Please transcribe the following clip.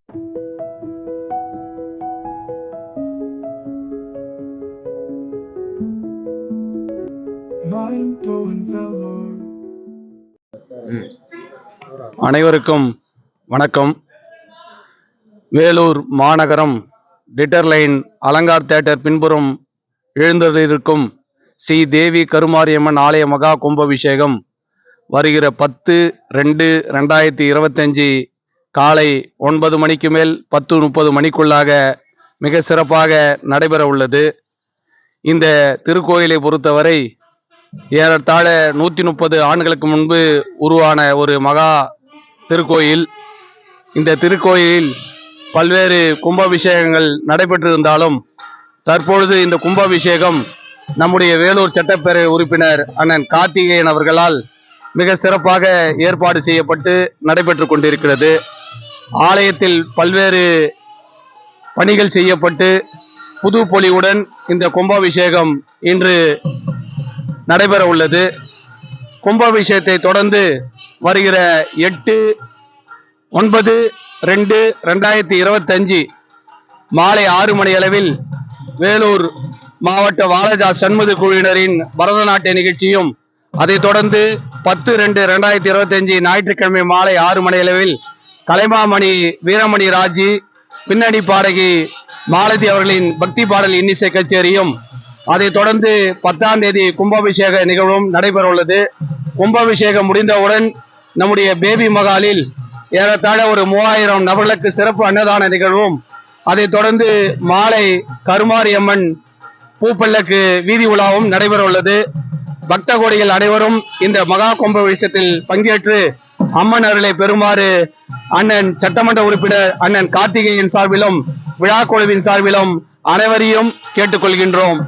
அனைவருக்கும் வணக்கம். வேலூர் மாநகரம் டிட்டர்லைன் அலங்கார் தியேட்டர் பின்புறம் எழுந்திருக்கும் ஸ்ரீ தேவி கருமாரியம்மன் ஆலய மகா கும்பாபிஷேகம் வருகிற 10/2/2025 காலை 9 மணிக்கு மேல் 10:30 மணிக்குள்ளாக மிக சிறப்பாக நடைபெற உள்ளது. இந்த திருக்கோயிலை பொறுத்தவரை ஏறத்தாழ 130 ஆண்டுகளுக்கு முன்பு உருவான ஒரு மகா திருக்கோயில். இந்த திருக்கோயிலில் பல்வேறு கும்பாபிஷேகங்கள் நடைபெற்றிருந்தாலும் தற்பொழுது இந்த கும்பாபிஷேகம் நம்முடைய வேலூர் சட்டப்பேரவை உறுப்பினர் அண்ணன் கார்த்திகேயன் அவர்களால் மிக சிறப்பாக ஏற்பாடு செய்யப்பட்டு நடைபெற்று கொண்டிருக்கிறது. ஆலயத்தில் பல்வேறு பணிகள் செய்யப்பட்டு புது பொலிவுடன் இந்த கும்பாபிஷேகம் இன்று நடைபெற உள்ளது. கும்பாபிஷேகத்தை தொடர்ந்து வருகிற 8/9/2025 மாலை 6 மணி அளவில் வேலூர் மாவட்ட வாலஜா சண்முக குழுவினரின் பரதநாட்டிய நிகழ்ச்சியும், அதைத் தொடர்ந்து 10/2/2025 ஞாயிற்றுக்கிழமை மாலை 6 மணி அளவில் கலைமாமணி வீரமணி ராஜி பின்னணி பாடகி மாலதி அவர்களின் பக்தி பாடல் இன்னிசை கச்சேரியும், அதைத் தொடர்ந்து 10ஆம் தேதி கும்பாபிஷேக நிகழ்வும் நடைபெற உள்ளது. கும்பாபிஷேகம் முடிந்தவுடன் நம்முடைய பேபி மகாலில் ஏறத்தாழ ஒரு 3000 நபர்களுக்கு சிறப்பு அன்னதான நிகழ்வும், அதைத் தொடர்ந்து மாலை கருமாரியம்மன் பூப்பல்லக்கு வீதி உலாவும் நடைபெற உள்ளது. பக்த கோடிகள் அனைவரும் இந்த மகா கும்பாபிஷேகத்தில் பங்கேற்று அம்மன் அருளை பெறுமாறு அண்ணன் சட்டமன்ற உறுப்பினர் அண்ணன் கார்த்திகேயன் சார்பிலும் விழா குழுவின் சார்பிலும் அனைவரையும் கேட்டுக்கொள்கின்றோம்.